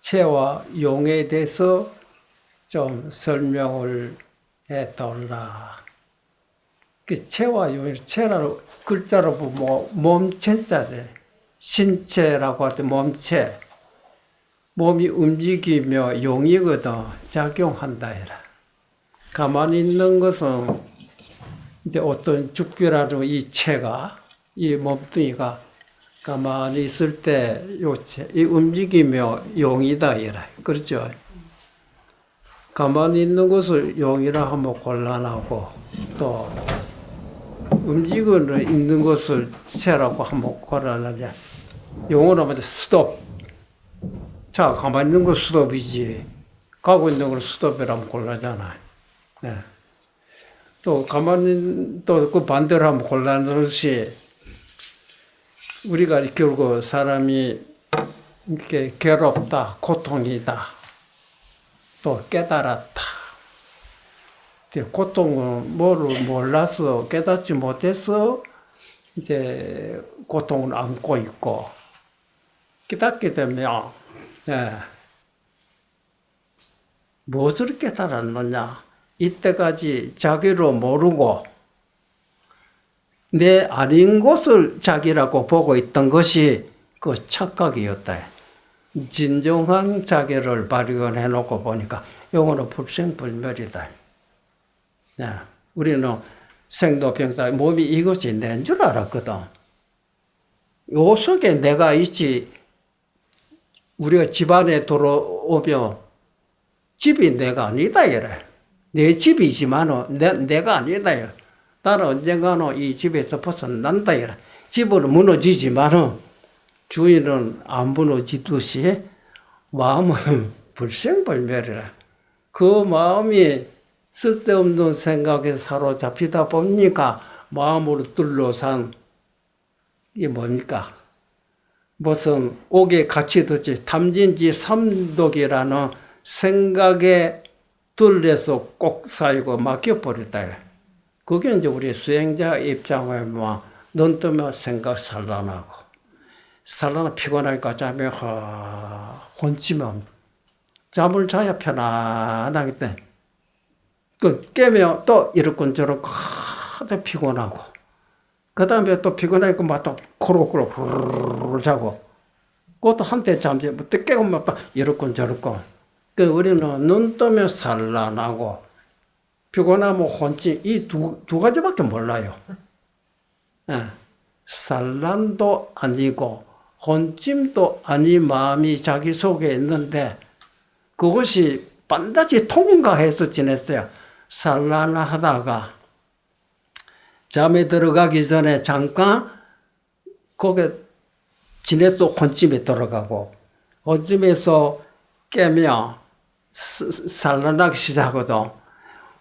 체와 용에 대해서 좀 설명을 해달라. 그 체와 용, 체라는 글자로 보면 몸체자돼. 신체라고 할 때 몸체. 몸이 움직이며 용이거든. 작용한다 해라. 가만히 있는 것은 이제 어떤 죽비라는 이 체가, 이 몸뚱이가 가만히 있을 때 요체, 이 움직이며 용이다 이라. 그렇죠? 가만히 있는 것을 용이라 하면 곤란하고, 또 움직이고 있는 것을 체라고 하면 곤란하냐. 용어로 하면 스톱. 자, 가만히 있는 건 스톱이지. 가고 있는 건 스톱이라면 곤란하잖아. 네. 또 가만히 또 그 반대로 하면 곤란한 것이, 우리가 결국 사람이 이렇게 괴롭다, 고통이다, 또 깨달았다. 고통은 뭐를 몰라서 깨닫지 못해서 이제 고통을 안고 있고, 깨닫게 되면 무엇을 깨달았느냐? 이때까지 자기로 모르고 내 아닌 것을 자기라고 보고 있던 것이 그 착각이었다. 진정한 자기를 발견해 놓고 보니까 이거는 불생불멸이다. 우리는 생로병사 몸이 이것이 낸 줄 알았거든. 요 속에 내가 있지. 우리가 집 안에 들어오면 집이 내가 아니다 이래. 내 집이지만은 내가 아니다 이래. 나는 언젠가는 이 집에서 벗어난다 이래. 집은 무너지지만은 주인은 안 무너지듯이 마음은 불생불멸이라. 그 마음이 쓸데없는 생각에 사로잡히다 보니까 마음으로 둘러싼 이게 뭡니까? 무슨 옥에 갇히듯이 탐진지 삼독이라는 생각에 둘러서 꼭 쌓이고 막혀버렸다. 그게 이제 우리 수행자 입장에 눈 뜨면 생각 산란하고, 산란하 피곤하니까 잠에 혼치면 잠을 자야 편안하기 때문에 또 깨면 또 이렇건저렇건 하도 피곤하고, 그 다음에 또 피곤하니까 막 또 코로코로 후루룩 자고, 그것도 한때 잠시 또 깨면 또 이렇건저렇건. 그 우리는 눈 뜨면 산란하고 피곤하면 혼침, 이 두 가지밖에 몰라요. 산란도 아니고 혼침도 아닌 마음이 자기 속에 있는데, 그것이 반드시 통과해서 지냈어요. 산란하다가 잠에 들어가기 전에 잠깐 거기에 지내서 혼침에 들어가고, 혼침에서 깨면 산란하기 시작하거든.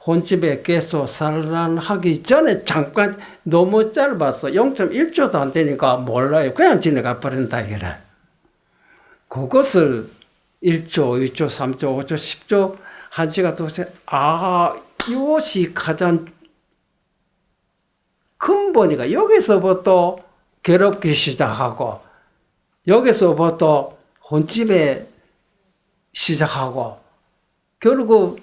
혼침에 깨서 산란하기 전에 잠깐, 너무 짧았어. 0.1초도 안 되니까 몰라요. 그냥 지나가 버린다 이래. 그것을 1초, 2초, 3초, 5초, 10초, 1시간, 2시간, 이것이 가장 근본이가 여기서부터 괴롭기 시작하고, 여기서부터 혼침에 시작하고, 결국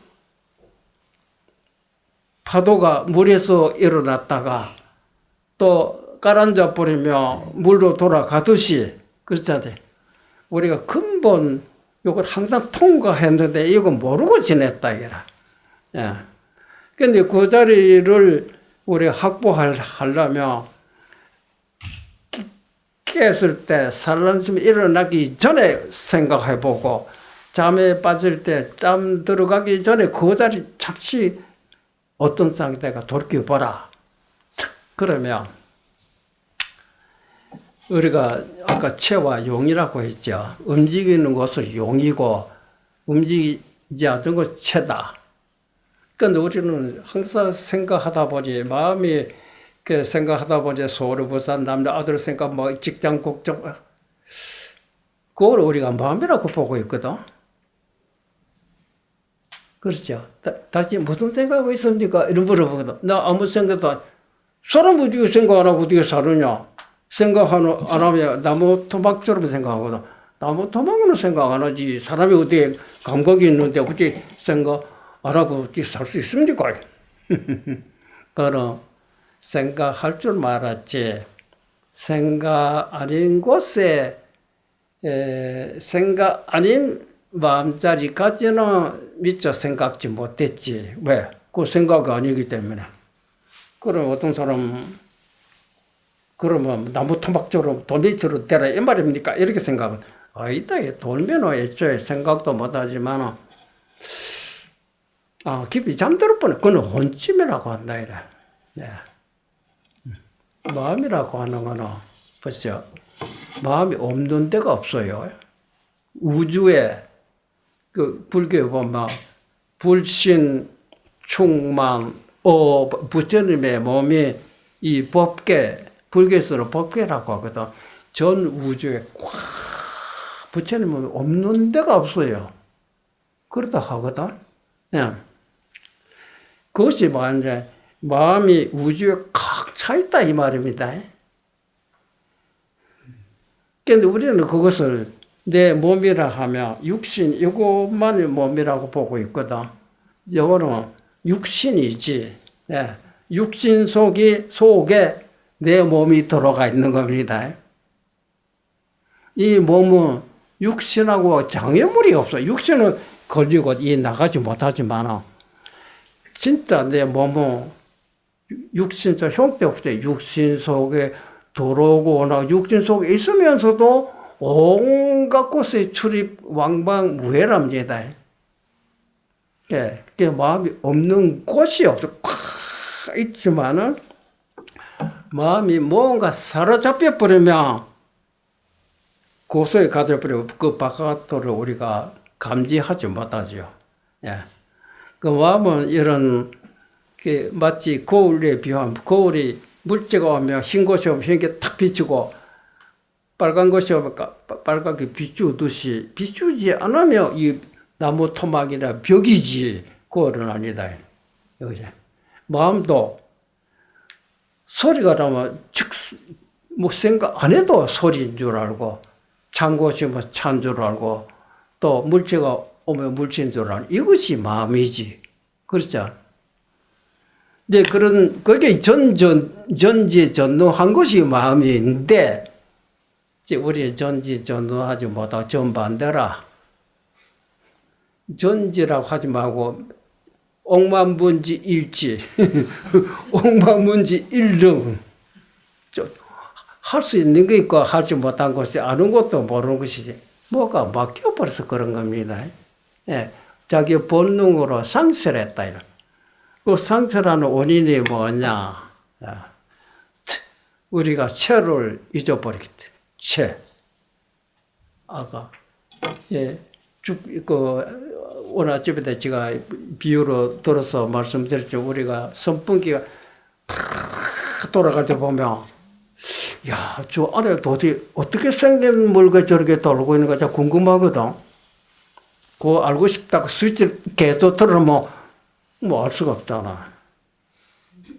파도가 물에서 일어났다가 또 가라앉아 버리면 물로 돌아가듯이, 그렇잖아요. 우리가 근본 이걸 항상 통과했는데 이거 모르고 지냈다 이라. 근데 그 자리를 우리가 확보하려면 깼을 때 산란심이 일어나기 전에 생각해보고, 잠에 빠질 때 잠 들어가기 전에 그 자리 잠시 어떤 상태가 돌이켜보라. 그러면 우리가 아까 체와 용이라고 했죠. 움직이는 것을 용이고 움직이지 않는 것 체다. 그런데 우리는 항상 생각하다 보니, 마음이 그 생각하다 보니 소르부산 남자 아들 생각, 뭐 직장 걱정, 그걸 우리가 마음이라고 보고 있거든. 그렇죠. 다시 무슨 생각하고 있습니까? 이런 물어보거든. 나 아무 생각도 사람 어떻게 생각 안 하고 어떻게 사느냐? 생각 안 하면 나무 토막처럼 생각하거든. 나무 토막은 생각 안 하지. 사람이 어떻게 감각이 있는데 어떻게 생각 안 하고 어떻게 살 수 있습니까? 그럼 생각할 줄 말았지. 생각 아닌 곳에 생각 아닌 마음자리까지는 미처 생각지 못했지. 왜? 그 생각이 아니기 때문에. 그럼 어떤 사람 그러면 나무 토막처럼 돌밑으로 되라 이 말입니까? 이렇게 생각은 아니다. 돌면은 애초에 생각도 못하지만 깊이 잠들어 버려. 그건 혼침이라고 한다 이래. 네. 마음이라고 하는 거는 보세요. 마음이 없는 데가 없어요. 우주에 그 불교에 보면 불신, 충만, 부처님의 몸이 이 법계, 불교에서는 법계라고 하거든. 전 우주에 꽉 부처님은 없는 데가 없어요. 그렇다 하거든. 네. 그것이 이제 마음이 우주에 꽉 차 있다 이 말입니다. 그런데 우리는 그것을 내 몸이라 하면 육신 이것만이 몸이라고 보고 있거든. 이거는 육신이지. 네. 육신 속에 내 몸이 들어가 있는 겁니다. 이 몸은 육신하고 장애물이 없어. 육신은 걸리고 나가지 못하지만 진짜 내 몸은 육신적 형태 없어요. 육신 속에 들어오거나 육신 속에 있으면서도 온갖 곳에 출입 왕방무회랍니다. 그 마음이 없는 곳이 없어. 꽉 있지만은 마음이 뭔가 사로잡혀 버리면 고소에 가져버리고 그 바깥으로 우리가 감지하지 못하죠. 예. 그 마음은 이런 마치 거울에 비하면 거울이 물체가 오면 흰 것이 오면 흰 게 탁 비추고 빨간 것이 오면 빨갛게 비추듯이 비추지 않으면 이 나무 토막이나 벽이지 거울은 아니다. 여기서 마음도 소리가 나면 뭐 생각 안 해도 소리인 줄 알고 찬 것이 뭐 찬 줄 알고 또 물체가 오면 물체인 줄 알고 이것이 마음이지. 그렇죠? 네, 그게 전지전능한 것이 마음인데, 우리 전지전능하지 못하고 전반대라. 전지라고 하지 말고, 억만분지일지, 억만분지일등. 할 수 있는 게 있고 하지 못한 것이 아는 것도 모르는 것이지. 뭐가 막혀버려서 그런 겁니다. 예, 자기 본능으로 상실했다, 이런. 그 상처라는 원인이 뭐냐? 우리가 체를 잊어버리기 때문에. 체. 아까, 오늘 아침에 제가 비유로 들어서 말씀드렸죠. 우리가 선풍기가 돌아갈 때 보면, 야, 저 안에 도대체 어떻게 생긴 물가 저렇게 돌고 있는 거지 궁금하거든. 그거 알고 싶다고 스위치를 계속 틀어놓으면 뭐 알 수가 없잖아.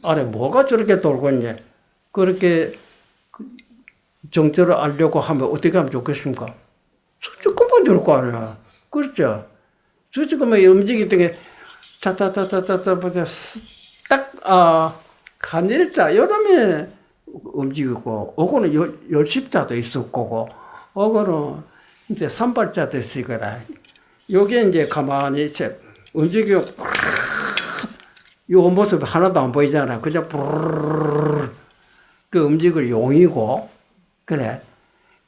안에 뭐가 저렇게 돌고 있냐. 그렇게 정체를 알려고 하면 어떻게 하면 좋겠습니까? 조금만 줄 거 아니야. 그렇죠? 조금만 움직이던 게 차차차차차차 딱 한일자 여름에 움직이고 오고는 열십자도 있을 거고 오고는 이제 산발자도 있을 거라. 요게 이제 가만히 움직이고 요 모습이 하나도 안 보이잖아. 그냥 부르르르 그 움직일 용이고, 그래.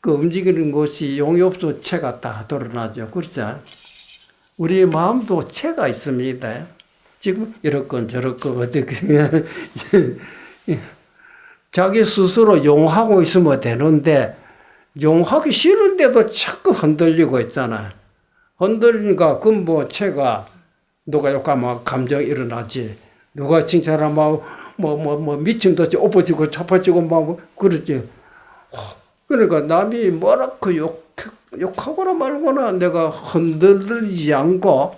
그 움직이는 것이 용이 없어 체가 다 드러나죠. 그렇죠? 우리 마음도 체가 있습니다. 지금 이렇건 저렇건 어떻게 하면 자기 스스로 용하고 있으면 되는데 용하기 싫은데도 자꾸 흔들리고 있잖아. 흔들리니까 그 뭐 체가 누가 욕하면 감정이 일어나지. 누가 칭찬하면 미친듯이 엎어지고 차파지고 막 그러지. 그러니까 남이 뭐라고 욕하거나 말거나 내가 흔들리지 않고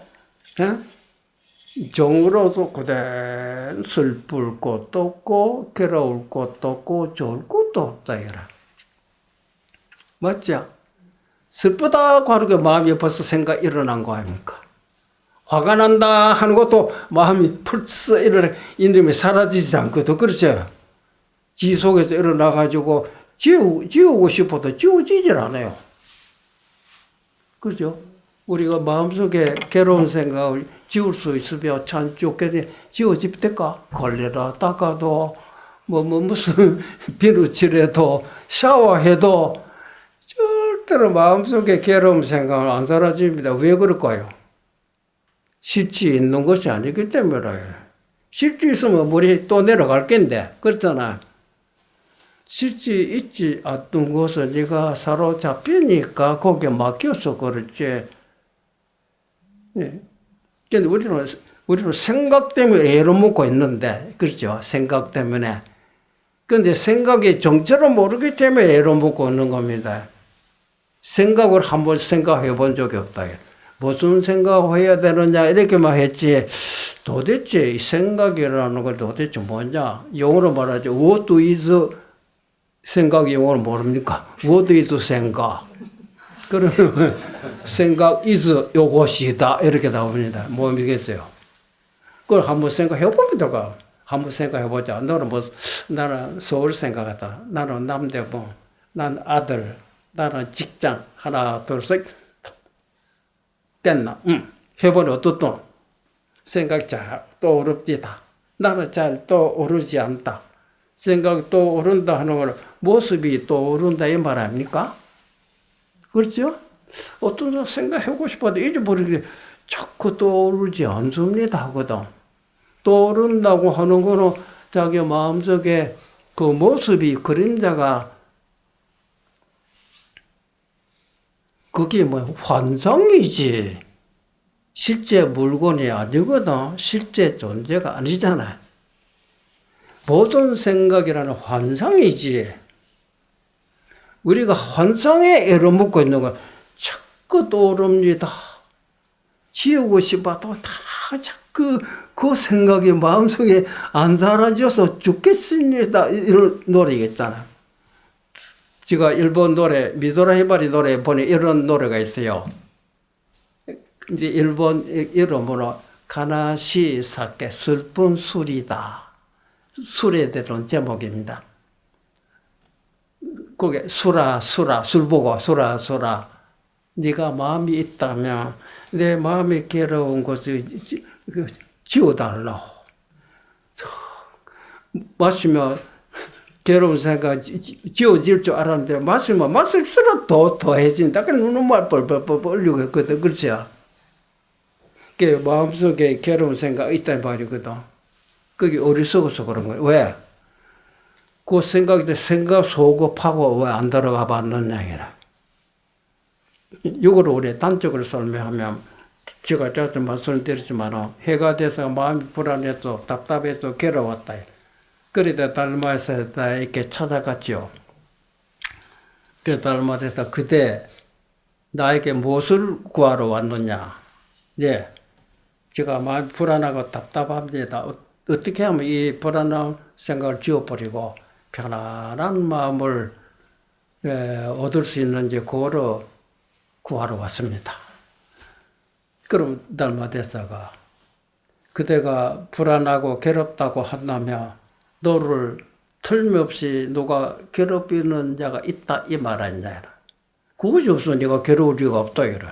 정으로도 그대 슬플 것도 없고 괴로울 것도 없고 좋을 것도 없다 이라. 맞죠? 슬프다고 하는 게 마음이 벌써 생각 일어난 거 아닙니까? 화가 난다 하는 것도 마음이 풀써 일어나 이놈이 사라지지 않거든. 그렇죠? 지 속에서 일어나가지고 지우고 싶어도 지워지질 않아요. 그렇죠? 우리가 마음속에 괴로운 생각을 지울 수 있으면 참 좋겠네. 지워집니까? 걸레라 닦아도 무슨 비누칠해도 샤워해도 절대로 마음속에 괴로운 생각은 안 사라집니다. 왜 그럴까요? 실지 있는 것이 아니기 때문에. 실지 있으면 물이 또 내려갈 겐데 그렇잖아. 실지 있지 않던 것을 네가 사로잡히니까 거기에 맡겨서 그렇지. 근데 우리는 생각 때문에 애를 먹고 있는데, 그렇죠? 생각 때문에. 근데 생각이 정체를 모르기 때문에 애를 먹고 있는 겁니다. 생각을 한번 생각해 본 적이 없다. 무슨 생각을 해야 되느냐, 이렇게만 했지. 도대체 이 생각이라는 걸 도대체 뭐냐? 영어로 말하죠. What is 생각이 영어로 모릅니까? What is 생각? 그러면 생각 is 요것이다 이렇게 나옵니다. 뭐 믿겠어요? 그걸 한번 생각해 보면 될까? 한번 생각해 보자. 나는 서울 생각하다. 나는 남대문. 난 아들. 나는 직장. 하나 둘 셋. 됐나? 해보니 어떻든 생각 잘 떠오릅니다. 나는 잘 떠오르지 않다. 생각이 떠오른다 하는 걸 모습이 떠오른다 이 말 아닙니까? 그렇죠? 어떤 사람 생각하고 싶어도 잊어버리길래 자꾸 떠오르지 않습니다 하거든. 떠오른다고 하는 거는 자기 마음속에 그 모습이 그림자가 그게 뭐 환상이지 실제 물건이 아니거든. 실제 존재가 아니잖아. 모든 생각이라는 환상이지. 우리가 환상에 애를 먹고 있는 건 자꾸 떠오릅니다. 지우고 싶어도 다 자꾸 그 생각이 마음속에 안 사라져서 죽겠습니다. 이런 노래겠잖아. 제가 일본 노래, 미도라 히바리 노래 보니 이런 노래가 있어요. 이제 일본 이름으로 가나시 사케, 슬픈 술이다. 술에 대한 제목입니다. 그게 수라 술 보고 수라 네가 마음이 있다면 내 마음이 괴로운 것을 지워달라고. 마시면 괴로운 생각 지워질 줄 알았는데 마시면 마실수록 더 더해진다. 그냥 눈물 뻘뻘 흘리고 있거든. 그렇죠? 그 마음속에 괴로운 생각 있단 말이거든. 그게 어리석어서 그런 거예요. 왜? 그 생각 소급하고 왜 안 들어가 봤느냐. 이걸 우리 단적으로 설명하면 제가 자주 말씀드렸지만 해가 돼서 마음이 불안해서 답답해서 괴로웠다. 그러다 달마에서 이렇게 찾아갔죠. 그 달마에서 그대 나에게 무엇을 구하러 왔느냐. 네, 제가 마음이 불안하고 답답합니다. 어떻게 하면 이 불안한 생각을 지워버리고 편안한 마음을 얻을 수 있는지 그거를 구하러 왔습니다. 그럼 달마대사가 그대가 불안하고 괴롭다고 한다면 너를 틀림없이 누가 괴롭히는 자가 있다 이 말 아니냐. 그것이 없으면 네가 괴로울 이유가 없다 이래.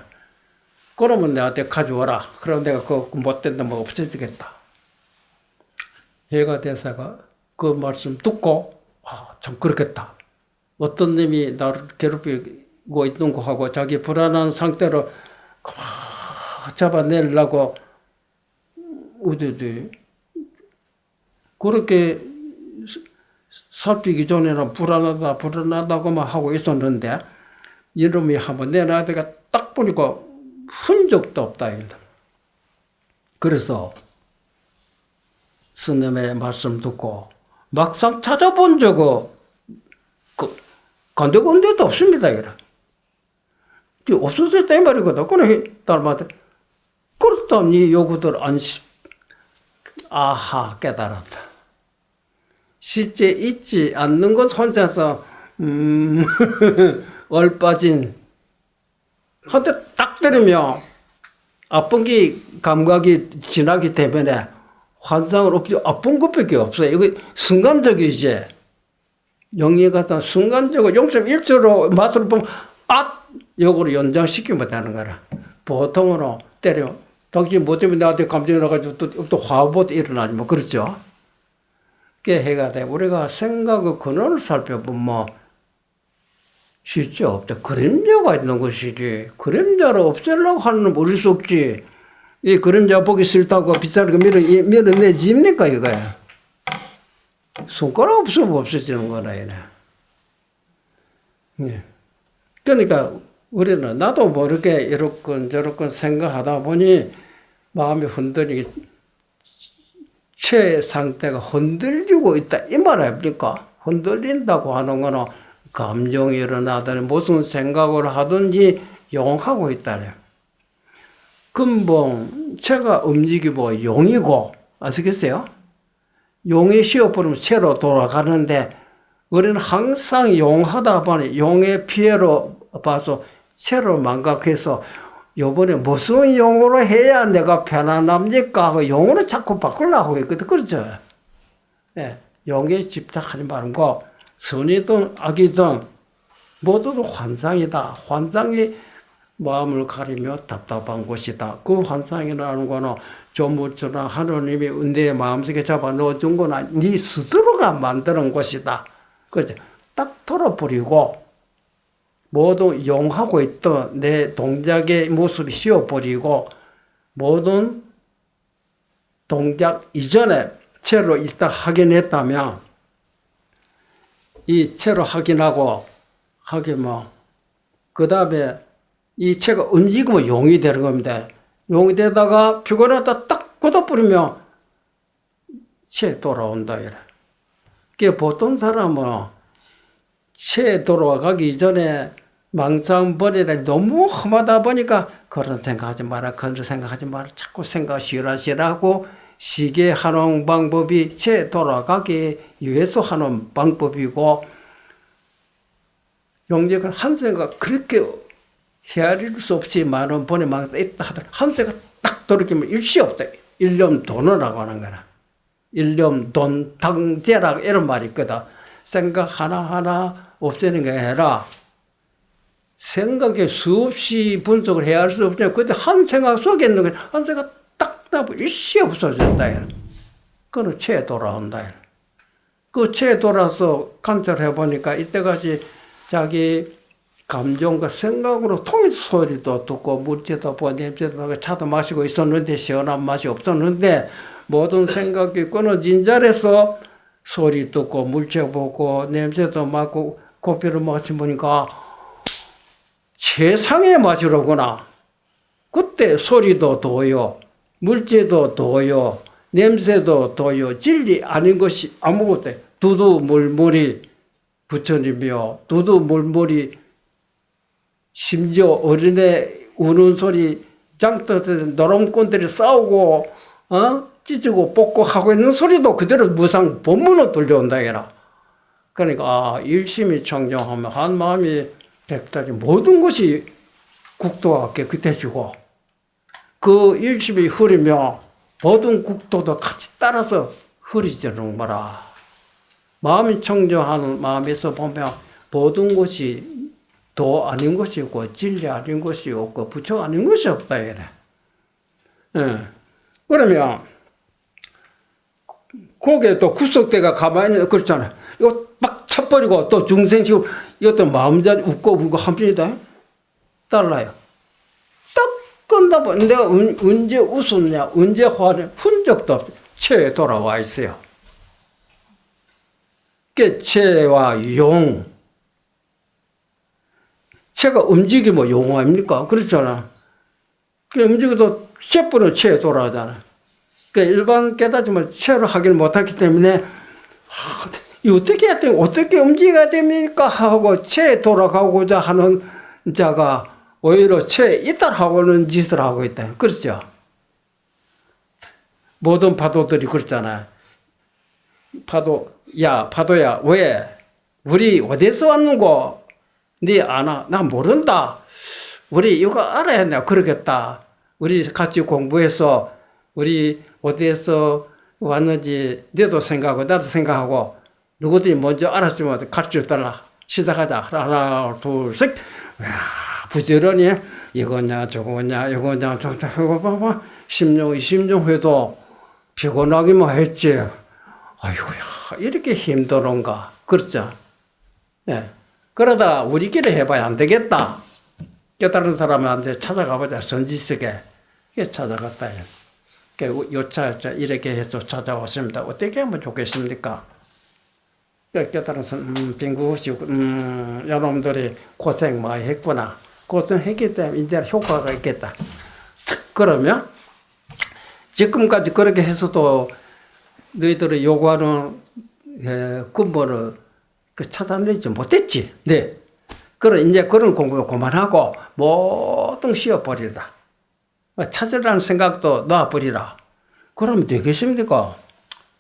그러면 내한테 가져와라. 그럼 내가 그 못된 놈 없애주겠다. 해가 대사가 그 말씀 듣고 참 그렇겠다. 어떤 놈이 나를 괴롭히고 있는 거 하고 자기 불안한 상태로 잡아내려고 어디지 그렇게 살피기 전에는 불안하다고만 하고 있었는데 이놈이 한번 내놔야 내가 딱 보니까 흔적도 없다. 그래서 스님의 말씀 듣고 막상 찾아본 적은 간데간데도 없습니다. 없어졌다 이 말이거든. 그래 딸한테 그렇다면 이 요구들 아하 깨달았다. 실제 있지 않는 것 혼자서 얼빠진 한테 딱 때리면 아픈 게 감각이 지나기 때문에 환상을 없죠. 아픈 것밖에 없어요. 이거 순간적이지. 영리 같은 순간적으로 0.1초로 맛으로 보면 요거를 연장시키면 되는 거라. 보통으로 때려. 당신 뭐 때문에 나한테 감정이 나가지고 또 화보도 일어나지 뭐 그렇죠. 그게 해가 돼. 우리가 생각의 근원을 살펴보면 실제 없다. 그림자가 있는 것이지. 그림자를 없애려고 하는 어릴 수 없지. 이 그림자 보기 싫다고 비싸게 밀어내집니까 이거야. 손가락 없으면 없어지는 거라 이래. 예. 그러니까 우리는 나도 모르게 이렇건 저렇건 생각하다 보니 마음이 흔들리기 최 상태가 흔들리고 있다 이 말 아닙니까? 흔들린다고 하는 거는 감정이 일어나든 무슨 생각을 하든지 용하고 있다래. 근본 체가 움직이고 용이고 아시겠어요? 용이 쉬어버리면 체로 돌아가는데 우리는 항상 용하다 보니 용의 피해로 봐서 체로 망각해서 요번에 무슨 용어로 해야 내가 편안합니까? 하고 용어로 자꾸 바꾸려고 했거든. 그렇죠? 예, 용에 집착하지 말고 선이든 악이든 모두 환상이다. 환상이 마음을 가리며 답답한 것이다. 그 환상이라는 거는 조물주나 하느님이 은혜의 마음속에 잡아 넣어준 거나 네 스스로가 만드는 것이다. 그렇죠? 딱 털어버리고 모두 용하고 있던 내 동작의 모습이 씌워버리고 모든 동작 이전에 채로 일단 확인했다면 이 채로 확인하고 그 다음에 이 채가 움직이면 용이 되는 겁니다. 용이 되다가 피곤하다 딱 걷어버리면 채 돌아온다. 그게 보통 사람은 채 돌아가기 전에 망상버리라 너무 험하다 보니까 그런 생각하지 마라, 그런 생각하지 마라, 자꾸 생각 시라시라고 시계 하는 방법이 채 돌아가기 위해서 하는 방법이고 용적은 한 생각 그렇게 헤아릴 수 없이 많은 번에 막 있다 하더라도 한 생각 딱 돌이키면 일시 없다. 일념 돈이라고 하는 거라. 일념 돈 당제라고 이런 말이 있거든. 생각 하나하나 없애는 게 아니라 생각에 수없이 분석을 해야 할 수 없잖아요. 근데 한 생각 속에 있는 게 한 생각 딱 나면 일시 없어진다. 그거는 체에 돌아온다. 그 체에 돌아서 관찰해 보니까 이때까지 자기 감정과 생각으로 통해서 소리도 듣고 물질도 보고 냄새도 나고 차도 마시고 있었는데 시원한 맛이 없었는데 모든 생각이 끊어진 자리에서 소리 듣고 물질 보고 냄새도 맡고 커피를 마시보니까 최상의 맛이로구나. 그때 소리도 도요, 물질도 도요, 냄새도 도요, 진리 아닌 것이 아무것도 두두물물이 부처님이요. 두두물물이 심지어 어린애 우는 소리, 장터들 노름꾼들이 싸우고 찢고 뽑고 하고 있는 소리도 그대로 무상 본문으로 들려온다 해라. 그러니까 일심이 청정하면 한 마음이 백달이 모든 것이 국도가 깨끗해지고 그 일심이 흐리며 모든 국도도 같이 따라서 흐리지는 거라. 마음이 청정하는 마음에서 보면 모든 것이 도 아닌 것이 없고 진리 아닌 것이 없고 부처 아닌 것이 없다 이래. 예. 그러면 거기에 또 구속대가 가만히 있는 그렇잖아. 이거 막 쳐버리고 또 중생식으로 이것도 마음자리 웃고 울고 한편이다. 달라요. 딱 끝나 보면 내가 언제 웃었냐 언제 화를 흔적도 없어. 체에 돌아와 있어요. 그 체와 용. 체가 움직이면 용 아닙니까? 그렇잖아. 그 움직여도 체포는 체에 돌아가잖아. 그러니까 일반 깨닫지만 체로 하기를 못하기 때문에 어떻게 해야 돼? 어떻게 움직여야 됩니까? 하고 체에 돌아가고자 하는 자가 오히려 체에 이탈하고는 짓을 하고 있다. 그렇죠? 모든 파도들이 그렇잖아. 파도야, 왜? 우리 어디서 왔는고? 네 아나? 나 모른다. 우리 이거 알아야 한다. 그러겠다. 우리 같이 공부해서 우리 어디에서 왔는지 너도 생각하고 나도 생각하고 누구든지 먼저 알았으면 가르쳐달라. 시작하자. 하나, 둘, 셋. 부지런히 이거냐 저거냐 이거냐 저거 봐봐. 10년 20년 해도 피곤하기만 했지. 아이고야 이렇게 힘들은가. 그렇죠. 네. 그러다 우리끼리 해봐야 안 되겠다. 깨달은 사람한테 찾아가보자. 선지식에 찾아갔다. 요차 이렇게 해서 찾아왔습니다. 어떻게 하면 좋겠습니까? 깨달은 빙구시 여러분들이 고생 많이 했구나. 고생했기 때문에 이제 효과가 있겠다. 그러면 지금까지 그렇게 해서도 너희들이 요구하는 근본을 찾아내지 못했지. 네. 그럼 이제 그런 공부 그만하고 모든 쉬어버리라. 찾으라는 생각도 놔버리라. 그러면 되겠습니까?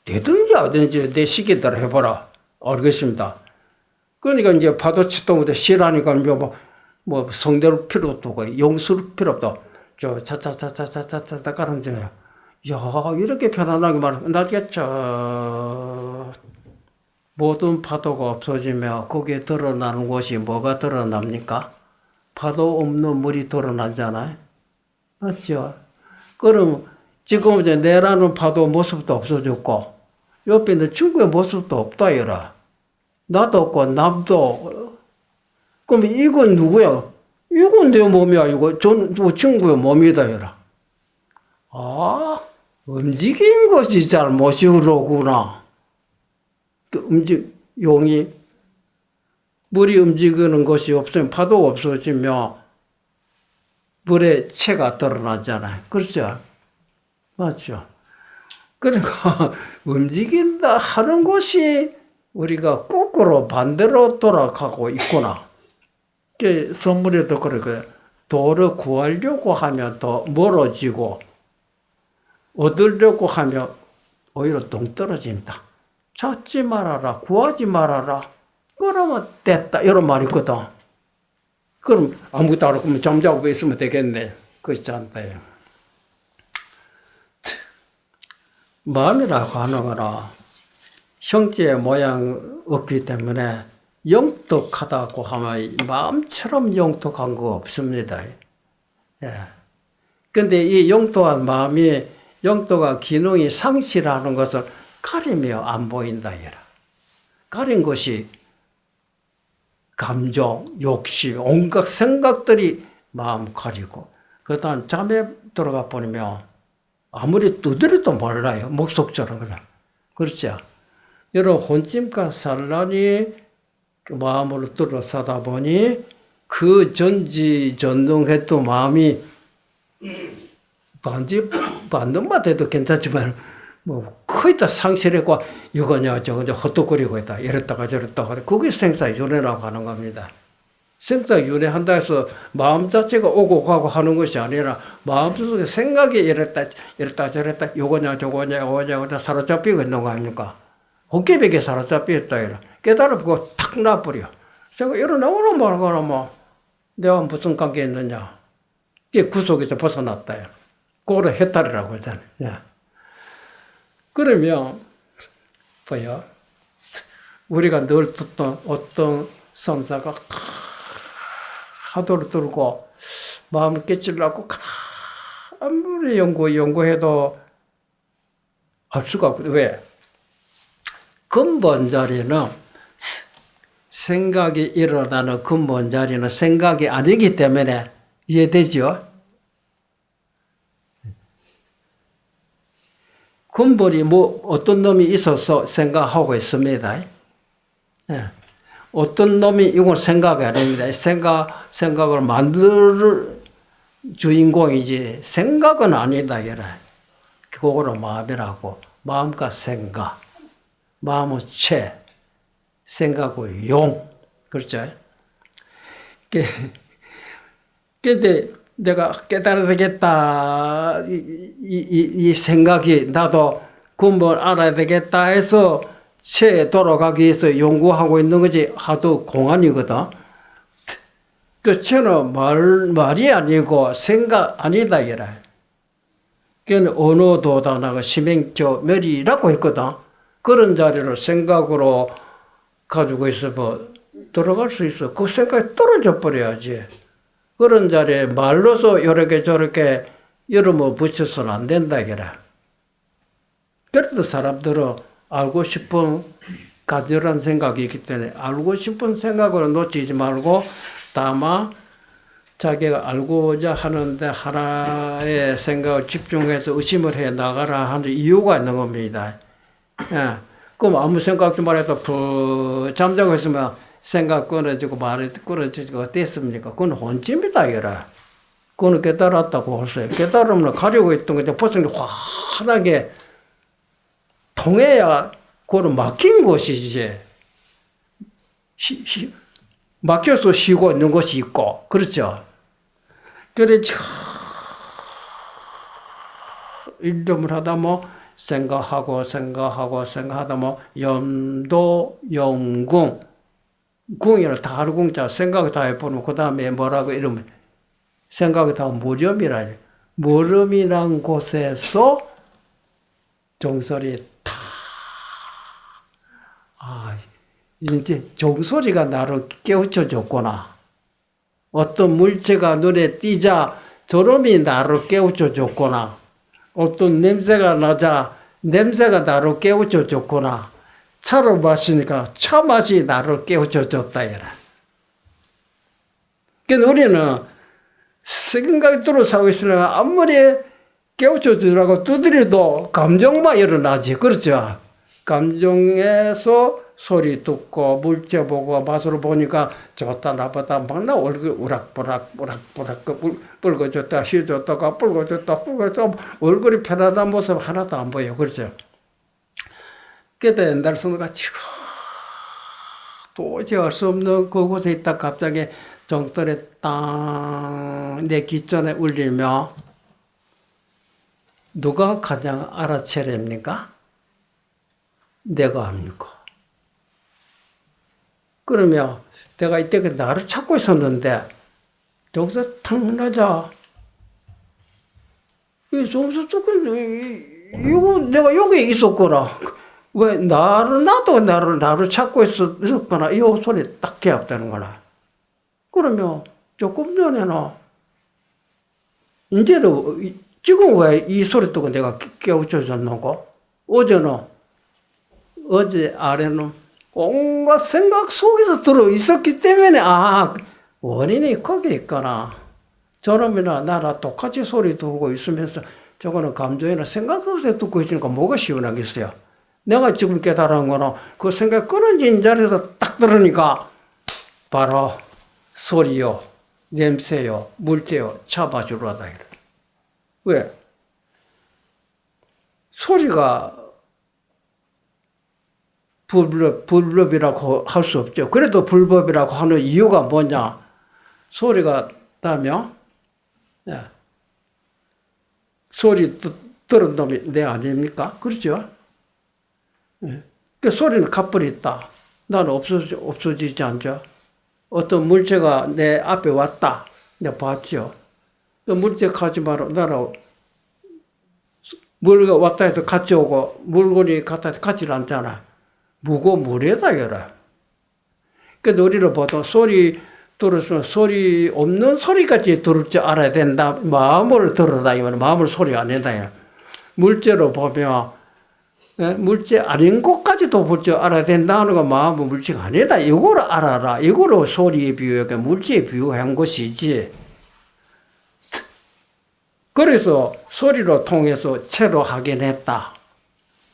되든지 안 되든지 내 시기대로 해보라. 알겠습니다. 그러니까 이제 파도 치동부터 쉬라니까 뭐 성대를 필요도 없고 용수를 필요 없다. 차차차차차차차 가는 중이야. 야 이렇게 편안하게 말하면 나겠죠. 모든 파도가 없어지면 거기에 드러나는 것이 뭐가 드러납니까? 파도 없는 물이 드러나잖아요. 맞죠? 그럼 지금 이제 내라는 파도 모습도 없어졌고 옆에 있는 친구의 모습도 없다 이라. 나도 없고 남도. 그럼 이건 누구야? 이건 내 몸이야. 이거 친구의 몸이다 이라. 아 움직인 것이 잘못이로구나. 용이 물이 움직이는 것이 없으면 파도가 없어지면 물의 체가 드러나잖아요. 그렇죠? 맞죠? 그러니까 움직인다 하는 것이 우리가 거꾸로 반대로 돌아가고 있구나. 선물에도 그렇게 도를 구하려고 하면 더 멀어지고 얻으려고 하면 오히려 동떨어진다. 찾지 말아라, 구하지 말아라. 그러면 됐다. 이런 말이 있거든. 그럼 아무것도 안 하고 잠자고 있으면 되겠네. 그렇지 않다요. 마음이라고 하는 거나 형체의 모양 없기 때문에 영특하다고 하면 마음처럼 영특한 거 없습니다. 예. 근데 이 영특한 마음이 영특한 기능이 상실하는 것을 가리며 안 보인다. 가린 것이 감정, 욕심, 온갖 생각들이 마음 가리고 그 다음 잠에 들어가 보면 아무리 두드려도 몰라요. 목속처럼 그래. 그렇죠? 여러분 혼침과 산란이 마음으로 들어서다 보니 그 전지전능했던 마음이 반등만 돼도 괜찮지만 뭐 거의 다 상실했고 이거냐 저거냐 헛떡거리고 있다. 이랬다가 저랬다가 그게 생사윤회라고 하는 겁니다. 생사윤회한다 해서 마음 자체가 오고 가고 하는 것이 아니라 마음속에 생각이 이랬다 저랬다 이거냐 저거냐 사로잡히고 있는 거 아닙니까? 헛개벽에 사로잡혀 있다. 깨달으고 탁 놔버려. 제가 일어나오는 말하거나 뭐 내가 무슨 관계 있느냐. 이게 구속에서 벗어났다. 그거를 해탈이라고 하잖아요. 그러면 뭐야? 우리가 늘 듣던 어떤 선사가 하도를 들고 마음을 깨치려고 아무리 연구해도 알 수가 없거든. 왜? 근본 자리는 생각이 일어나는 근본 자리는 생각이 아니기 때문에 이해되죠? 근본이 뭐 어떤 놈이 있어서 생각하고 있습니다. 네. 어떤 놈이 이건 생각이 아닙니다. 생각을 만들 주인공이지 생각은 아니다. 그거로 마음이라고. 마음과 생각, 마음은 채, 생각은 용. 그렇죠? 근데 내가 깨달아야 되겠다. 이 생각이 나도 근본 알아야 되겠다 해서 체에 돌아가기 위해서 연구하고 있는 거지 하도 공안이거든. 그 체는 말이 아니고 생각 아니다 이라. 그는 언어도다나가 심행조멸이라고 했거든. 그런 자리를 생각으로 가지고 있으면 들어갈 수 있어. 그 생각이 떨어져 버려야지. 그런 자리에 말로서 요렇게 저렇게 여러모 붙여서는 안 된다 이라. 그래도 사람들은 알고 싶은 간절한 생각이 있기 때문에 알고 싶은 생각으로 놓치지 말고 다만 자기가 알고자 하는데 하나의 생각을 집중해서 의심을 해 나가라 하는 이유가 있는 겁니다. 예. 그럼 아무 생각도 말해도 잠자고 있으면 생각 끊어지고 말이 끊어지고 어땠습니까? 그건 혼집니다, 이라. 그거는 깨달았다고 하세요. 깨달으면 가지고 있던 게 벌써 환하게 통해야 그거는 막힌 것이지. 막혀서 쉬고 있는 것이 있고, 그렇죠? 그래, 이름을 하다 생각하다 염도, 염궁, 궁이라 다르궁자 생각 다 해보면 그 다음에 뭐라고 이러면 생각이 다 무렴이라. 무렴이란 곳에서 종소리 이제 종소리가 나를 깨우쳐줬구나. 어떤 물체가 눈에 띄자 저놈이 나를 깨우쳐줬구나. 어떤 냄새가 나자 냄새가 나를 깨우쳐줬구나. 차를 마시니까 차 맛이 나를 깨우쳐줬다. 그러니까 우리는 생각이 들어서 하고 있으니까 아무리 깨우쳐주라고 두드려도 감정만 일어나지. 그렇죠? 감정에서 소리 듣고 물체 보고 맛으로 보니까 좋다 나쁘다 막 나 얼굴 우락부락 붉어졌다 휘졌다가 붉어졌다 얼굴이 편안한 모습 하나도 안 보여. 그렇죠? 그때 옛날 성도같이 도저히 알 수 없는 그곳에 있다 갑자기 종떨에 땅 내 귓전에 울리며 누가 가장 알아채립니까? 내가 합니까? 그러면 내가 이때 나를 찾고 있었는데 여기서 탁 나자 이거 내가 여기 있었거라. 왜 나를 찾고 있었거나 이 소리 딱 개합되는 거라. 그러면 조금 전에는 이제는 지금 왜 이 소리 듣고 내가 깨우쳐졌노고 어제 아래는 온갖 생각 속에서 들어 있었기 때문에 원인이 거기 있거나 저놈이나 나랑 똑같이 소리 들고 있으면서 저거는 감정이나 생각 속에서 듣고 있으니까 뭐가 시원하겠어요. 내가 지금 깨달은 거는 그 생각 끊어진 자리에서 딱 들으니까 바로 소리요, 냄새요, 물체요 잡아주러 하다. 왜? 소리가 불법이라고 할 수 없죠. 그래도 불법이라고 하는 이유가 뭐냐? 소리가 나면 소리 들은 놈이 내 아닙니까? 그렇죠? 그 소리는 값불이 있다. 나는 없어지지 않죠. 어떤 물체가 내 앞에 왔다. 내가 봤죠. 그 물체 가지 마라. 나는 물건 왔다 해도 같이 오고 물건이 갔다 해도 같이 않잖아. 무고무례다 이거라. 그래도 우리는 보통 소리 들었으면 소리 없는 소리까지 들을 줄 알아야 된다. 마음을 들어라 이거는 마음을 소리 안 낸다. 물체로 보면 물체 아닌 것까지도 볼 줄 알아야 된다는 건 마음은 물체가 아니다. 이거를 알아라. 이거를 소리에 비유해 물체에 비유한 것이지. 그래서 소리로 통해서 체로 확인했다.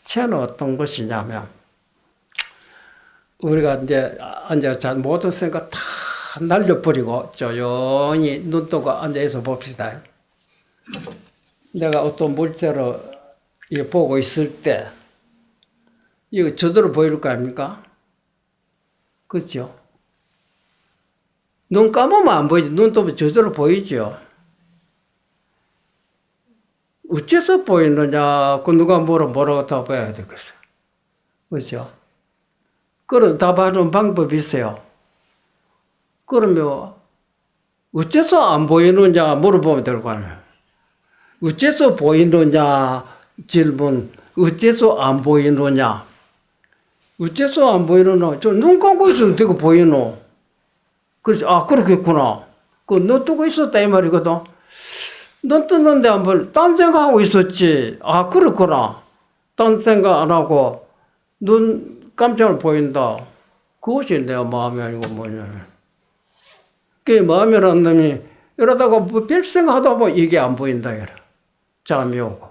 체는 어떤 것이냐면 우리가 이제 앉아서 모든 생각 다 날려버리고 조용히 눈 뜨고 앉아서 봅시다. 내가 어떤 물체로 보고 있을 때 이거 저대로 보일 거 아닙니까? 그렇죠? 눈 감으면 안 보이지. 눈 뜨면 저대로 보이죠. 어째서 보이느냐? 그 누가 뭐라고 답해야 되겠어. 그렇죠? 그런 답하는 방법이 있어요. 그러면 어째서 안 보이느냐 물어보면 될 거 아니에요. 어째서 보이느냐 질문. 어째서 안 보이느냐? 어째서 안 보이느냐? 저 눈 감고 있어도 되고 보이노? 그래서 아 그렇겠구나. 그 눈 뜨고 있었다 이 말이거든. 눈 뜨는데 안 보여. 딴 생각하고 있었지. 아 그렇구나. 딴 생각 안 하고 눈 깜짝을 보인다. 그것이 내 마음이 아니고 뭐냐. 그 마음이라는 놈이 이러다가 뭐 별 생각하다 보면 이게 안 보인다. 이래. 잠이 오고.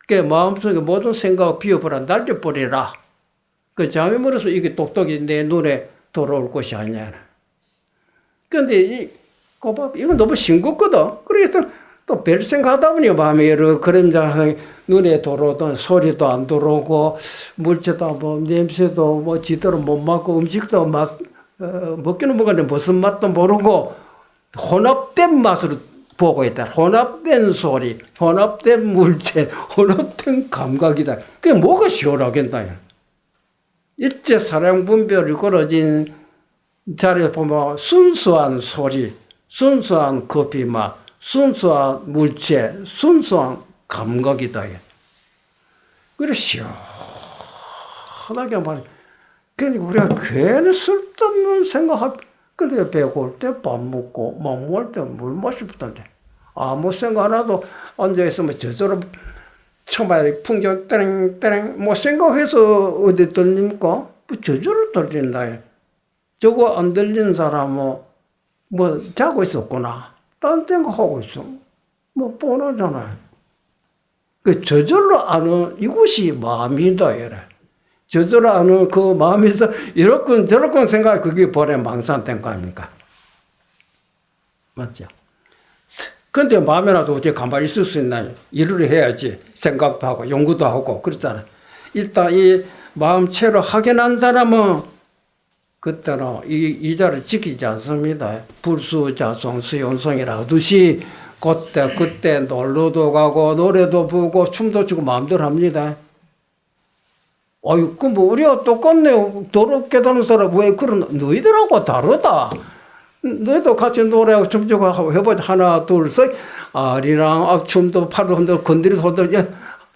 그 마음속에 모든 생각을 비워버려 날려버리라. 그 잠이 멀어서 이게 똑똑이 내 눈에 들어올 것이 아니야. 근데 이건 너무 싱겁거든. 그래서 또 별 생각하다 보니 마음에 여러 그림자 눈에 들어오던 소리도 안 들어오고 물체도 뭐 냄새도 뭐 지대로 못 맡고 음식도 막 먹기는 먹었는데 무슨 맛도 모르고 혼합된 맛으로 보고 있다. 혼합된 소리, 혼합된 물체, 혼합된 감각이다. 그게 뭐가 시원하겠다. 일제 사량 분별이 걸어진 자리에 보면 순수한 소리, 순수한 커피 맛, 순수한 물체, 순수한 감각이다. 그래 시원하게 말해. 그러니까 우리가 괜히 쓸데없는 생각할 근데 배고플 때 밥 먹고 목마를 때 물 마시던데 아무 생각 하나도 앉아있으면 저절로 처음에 풍경 땡땡 뭐 생각해서 어디 들립니까? 뭐 저절로 들린다. 저거 안 들리는 사람은 뭐 자고 있었구나. 딴 생각하고 있어. 뭐 뻔하잖아요. 그 저절로 아는 이것이 마음이다. 이래. 저절로 아는 그 마음에서 이렇건 저렇건 생각 그게 벌에 망상된 거 아닙니까? 맞죠? 근데 마음에라도 어떻게 가만히 있을 수 있나요? 일을 해야지. 생각도 하고 연구도 하고 그렇잖아요. 일단 이 마음체로 확인한 사람은 그때는 이 자를 지키지 않습니다. 불수자성 수용성이라 하듯이 그때 놀러도 가고 노래도 부르고 춤도 추고 마음대로 합니다. 아유, 그 뭐 우리가 똑같네요. 도로 깨닫는 사람 왜 그런 너희들하고 다르다. 너희도 같이 노래하고 춤추고 하고 해보자. 하나 둘 셋 아리랑 춤도 팔도 흔들고 건드리도 흔들고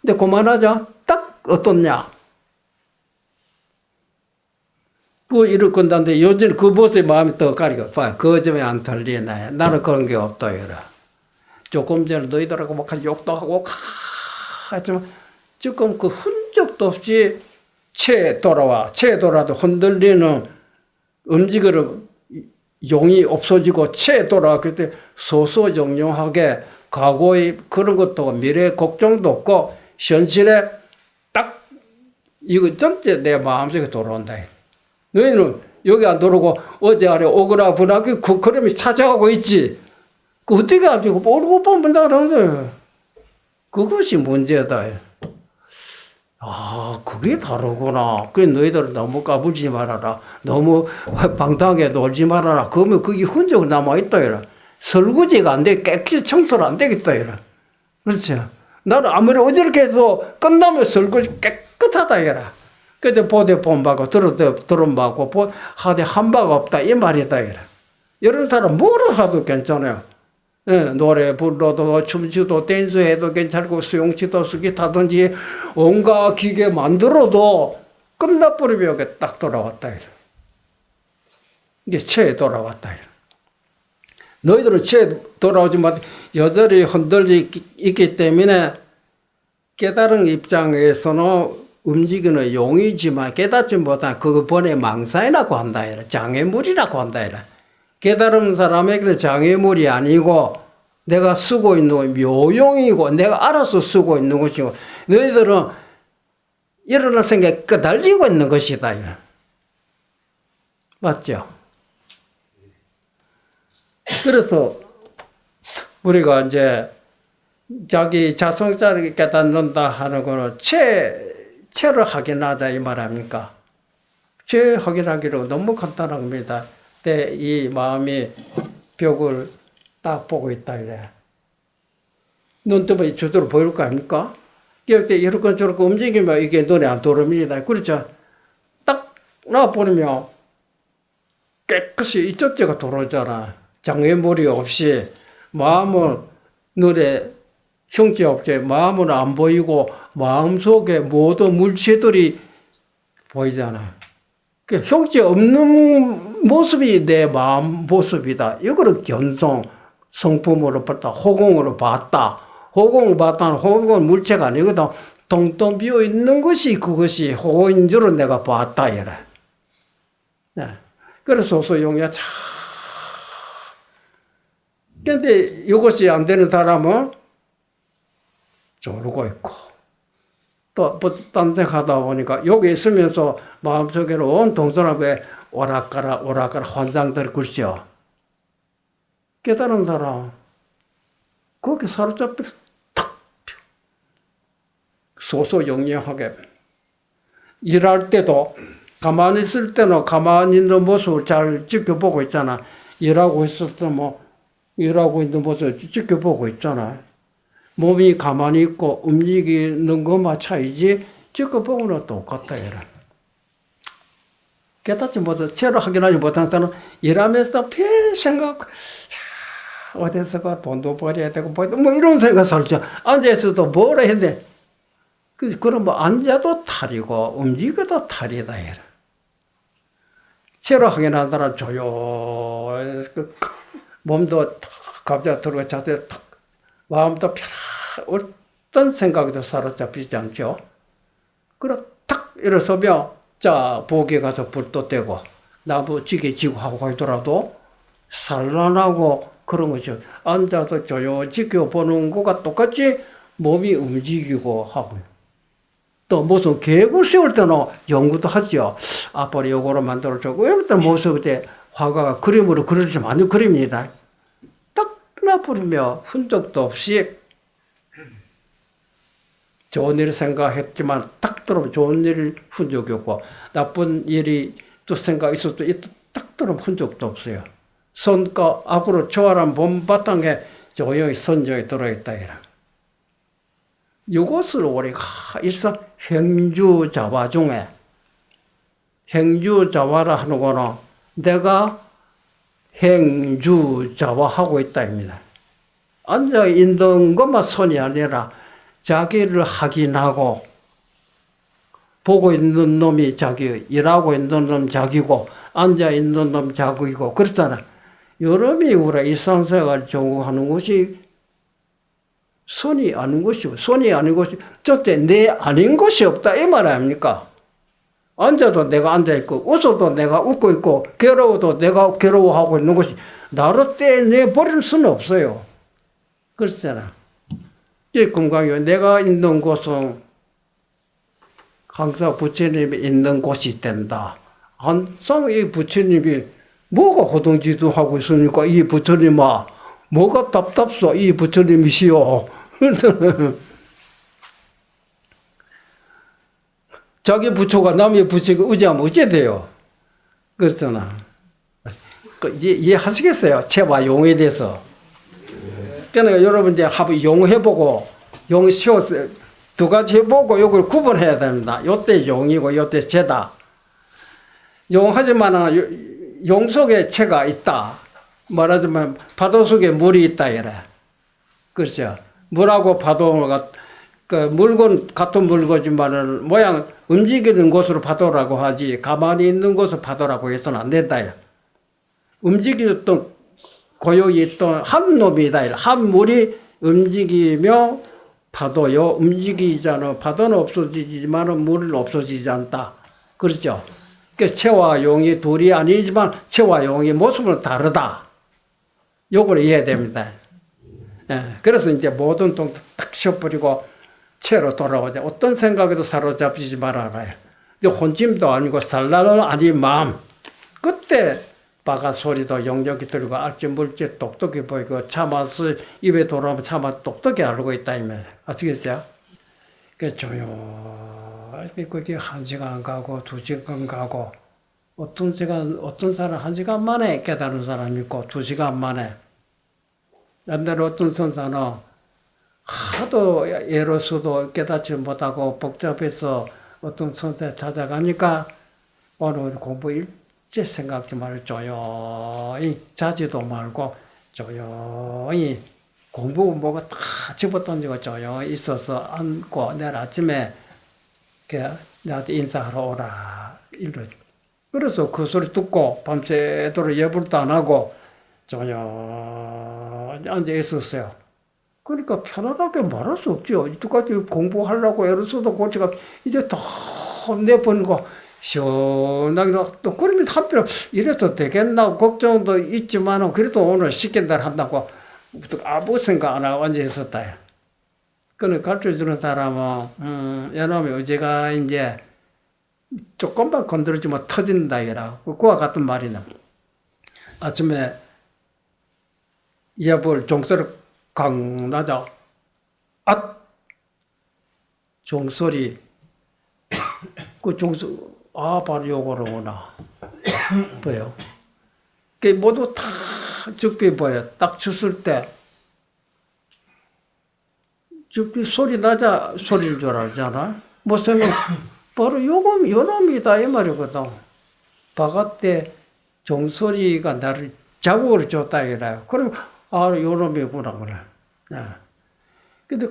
근데 그만하자. 딱 어떻냐. 그 이럴 건데 요즘 그 모습에 마음이 더 가리고 봐. 그 점에 안 틀리네. 나는 그런 게 없다 이래. 조금 전에 너희들하고 막 욕도 하고 하지만 지금 그 흔적도 없이 채 돌아도 흔들리는 움직이는 용이 없어지고 채 돌아와 그때 소소영영하게 과거의 그런 것도 미래 걱정도 없고 현실에 딱 이거 전체 내 마음속에 돌아온다. 너희는 여기 안 들어오고 어제 아래 오거나 보나 그 그림이 찾아가고 있지. 그 어떻게 안 되고 모르고 보면 나가는데 그것이 문제다. 아, 그게 다르구나. 그 너희들 너무 까불지 말아라. 너무 방탕하게 놀지 말아라. 그러면 그게 흔적 남아있다. 이라. 설거지가 안 돼. 깨끗이 청소를 안 되겠다. 이라. 그렇죠. 나는 아무리 어저께 해서 끝나면 설거지 깨끗하다. 이라. 근데 보대 본바고 들어보고 하되 한 바가 없다. 이 말이다. 이라. 이런 사람 뭐를 하도 괜찮아요. 예, 노래 불러도 춤추도 댄스해도 괜찮고 수영치도 스키 타든지 온갖 기계 만들어도 끝나버리면 이게 딱 돌아왔다. 이게 체에 돌아왔다. 너희들은 체에 돌아오지만 여전히 흔들리기 때문에 깨달은 입장에서는 움직이는 용이지만 깨닫지 못한 그거 번에 망상이라고 한다. 장애물이라고 한다. 깨달은 사람에게는 장애물이 아니고 내가 쓰고 있는 묘용이고 내가 알아서 쓰고 있는 것이고 너희들은 일어날 생각에 끄달리고 있는 것이다. 맞죠? 그래서 우리가 이제 자기 자성자를 깨닫는다 하는 거는 체를 확인하자 이 말 아닙니까? 체 확인하기로 너무 간단합니다. 때 이 마음이 벽을 딱 보고 있다 이래. 눈 뜨면 저대로 보일 거 아닙니까? 이렇게 저렇게 움직이면 이게 눈에 안 들어옵니다. 그렇죠? 딱 놔버리면 깨끗이 이쪽째가 들어오잖아. 장애물이 없이 마음은 눈에 형체 없게 마음은 안 보이고 마음속에 모든 물체들이 보이잖아. 형체 없는 모습이 내 마음 모습이다. 이거를 견성, 성품으로 봤다. 호공으로 봤다. 호공을 봤다는 호공은 물체가 아니거든. 동동 비어 있는 것이 그것이 호공인 줄은 내가 봤다. 이래. 네. 그래서 소소용이야. 참. 근데 이것이 안 되는 사람은 저러고 있고, 또, 딴 데 가다 보니까 여기 있으면서 마음속에는 온 동서남북에 오락가락 환상들이 굴죠. 깨달은 사람, 거기 사로잡혀 탁, 소소영리하게. 일할 때도 가만히 있을 때는 가만히 있는 모습을 잘 지켜보고 있잖아. 일하고 있을 때 일하고 있는 모습을 지켜보고 있잖아. 몸이 가만히 있고 움직이는 것만 차이지 지켜보고는 똑같다. 이라. 깨닫지 못해 채로 확인하지 못한 사람은 일하면서 별 생각, 어디서가 돈도 벌어야 되고 이런 생각 살죠. 앉아있어도 뭐라 해야 돼. 그럼 앉아도 탈이고 움직여도 탈이다. 이라. 채로 확인한 사람 조용, 몸도 갑자기 들어가 자세 탁, 마음도 어떤 생각에도 사로잡히지 않죠. 그럼 탁 일어서면 자 부엌에 가서 불도 떼고 나무 지게 지고 하고 하더라도 산란하고 그런 거죠. 앉아서 조용히 지켜보는 것과 똑같이 몸이 움직이고 하고요. 또 무슨 계획을 세울 때는 연구도 하죠. 앞으로 요거로 만들어주고 여기다 모습 그때 화가가 그림으로 그려지 않는 그림입니다. 딱 놔버리며 흔적도 없이 좋은 일을 생각했지만 딱 들어오면 좋은 일 흔적이 없고 나쁜 일이 또 생각 있어도 딱 들어오면 흔적도 없어요. 선과 앞으로 조화란 봄바탕에 조용히 선정이 들어있다. 이것을 우리가 일상 행주자화 중에 행주자화라 하는 거는 내가 행주자화하고 있다입니다. 앉아 있는 것만 손이 아니라 자기를 확인하고 보고 있는 놈이 자기, 일하고 있는 놈 자기고 앉아 있는 놈 자기고 그렇잖아. 여러분이 우리 일상생활 적용하는 것이 손이 아닌 것이 저때 내 아닌 것이 없다 이 말 아닙니까? 앉아도 내가 앉아있고 웃어도 내가 웃고 있고 괴로워도 내가 괴로워하고 있는 것이 나로 떼내버릴 수는 없어요. 그렇잖아. 이 금강이 내가 있는 곳은 항상 부처님이 있는 곳이 된다. 항상 이 부처님이 뭐가 호동지도 하고 있으니까 이 부처님아 뭐가 답답소 이 부처님이시오. 자기 부처가 남의 부처가 의지하면 어째 돼요? 그렇잖아. 이해하시겠어요? 채와 용에 대해서. 그러니까 여러분 이제 한번 용 해보고 용 쉬어서 두 가지 해보고 이걸 구분해야 됩니다. 요때 용이고 요때 채다. 용 하지만 용 속에 채가 있다. 말하자면 파도 속에 물이 있다 이래. 그렇죠. 물하고 파도가 그 물건 같은 물건이지만은 모양 움직이는 곳으로 파도라고 하지 가만히 있는 곳을 파도라고 해서는 안 된다. 움직이던 고요히 있던 한 놈이다. 한 물이 움직이며 파도요. 움직이잖아. 파도는 없어지지만은 물은 없어지지 않다. 그렇죠. 그러니까 채와 용이 둘이 아니지만 채와 용의 모습은 다르다. 요걸 이해해야 됩니다. 예, 그래서 이제 모든 동 딱 쉬어버리고 채로 돌아오자. 어떤 생각에도 사로잡히지 말아라. 근데 혼짐도 아니고 살라는 아닌 마음. 그때 바가 소리도 영역이 들고 알지 물질 똑똑히 보이고 참아서 입에 돌아오면 참아 똑똑히 알고 있다. 아시겠어요? 그래서 조용히 그게 1시간 가고 2시간 가고 어떤 사람 1시간 만에 깨달은 사람이 있고 2시간 만에. 남들 어떤 선사는 하도 예로서도 깨닫지 못하고 복잡해서 어떤 선생 찾아가니까 오늘 공부 일제 생각지 말고 조용히 자지도 말고 조용히 공부 뭐가 다 집어던지고 조용히 있어서 앉고 내일 아침에 나한테 인사하러 오라 이러. 그래서 그 소리 듣고 밤새도록 예불도 안 하고 조용히 앉아 있었어요. 그러니까 편안하게 말할 수 없죠. 이때까지 공부하려고 애를 써도 고치가 이제 더 내보내고 시원하게 또 그러면 한편 이래도 되겠나 걱정도 있지만 그래도 오늘 시킨 대로 한다고 아무 생각 안 하고 앉아 있었다. 그걸 가르쳐주는 사람은 여놈의 의지가 이제 조금만 건드리지만 터진다 이라 그와 같은 말이네. 아침에 예불 종소리 강나자 종소리 그 종소 바로 요거로구나 뭐요? 그 모두 다 죽비 보여. 딱 쳤을 때 죽비 소리 나자 소리인 줄 알잖아. 뭐 생각 바로 요놈이다 이 말이거든. 바깥에 종소리가 나를 자국을 줬다 이래요. 그럼 요놈이구나 그래. 근데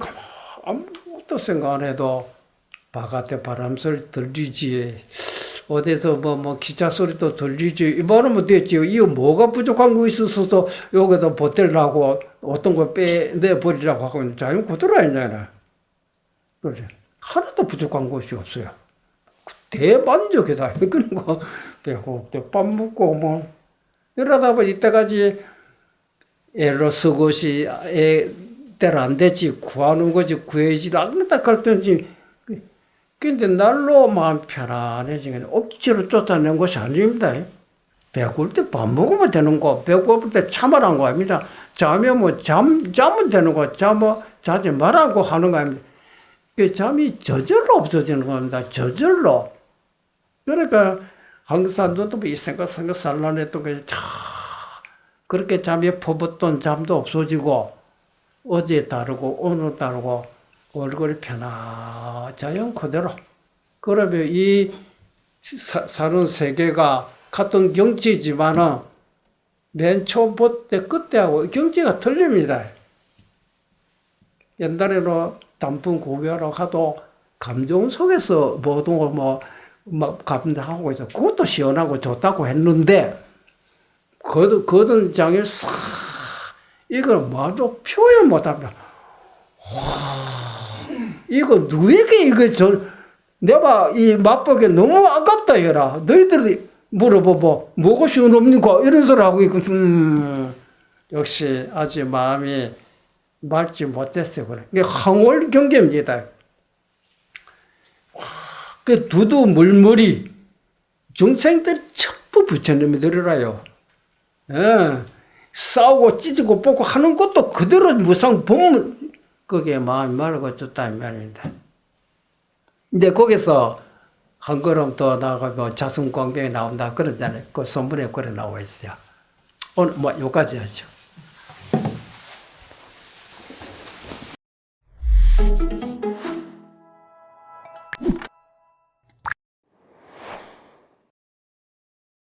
아무것도 생각 안 해도 바깥에 바람소리 들리지. 어디서 뭐 기차 소리도 들리지. 이만하면 됐지. 이거 뭐가 부족한 거 있어서 여기다 보태려고 어떤 걸 빼내버리려고 하고 자연 그대로 아니잖아. 그래. 하나도 부족한 것이 없어요. 대만족이다. 그런 거 배고프대 밥 먹고 뭐 이러다 보니 이때까지 애로 쓰고시 때로 안 되지 구하는 거지 구해지도 않는다 그랬더니 근데 날로 마음 편안해지는 억지로 쫓아낸 것이 아닙니다. 배고플 때 밥 먹으면 되는 거, 배고플 때 참으라는 거 아닙니다. 자면 뭐 자면 되는 거, 자지 말라고 하는 거 아닙니다. 그 잠이 저절로 없어지는 겁니다. 저절로. 그러니까 항상 너도 이 생각 살라냈던 게 그렇게 잠에 퍼붓던 잠도 없어지고 어제 다르고 오늘 다르고 얼굴이 자연 그대로. 그러면 이 사는 세계가 같은 경치지만은 맨 처음 볼 때 그때하고 경치가 틀립니다. 옛날에는 단풍 구경하러 가도 감정 속에서 모든 걸 막 감상하고 있어. 그것도 시원하고 좋다고 했는데 거든 장을 싹 이걸 말로 표현 못합니다. 이거 누구에게 내가 이 맛보기 너무 아깝다 이라. 너희들이 물어보고 뭐가 시원합니까? 이런 소리 하고 있고 역시 아직 마음이 맑지 못했어요. 그래. 이게 황홀 경계입니다. 그 두두 물물이 중생들이 전부 부처님이 들으라요. 예. 싸우고 찢고 뽑고 하는 것도 그대로 무상 보면 그게 마음이 맑아졌다 이 말입니다. 근데 거기서 한 걸음 더 나가면 자승광경이 나온다 그러잖아요. 그 선문에 그래 나와 있어요. 오늘 여기까지 하죠.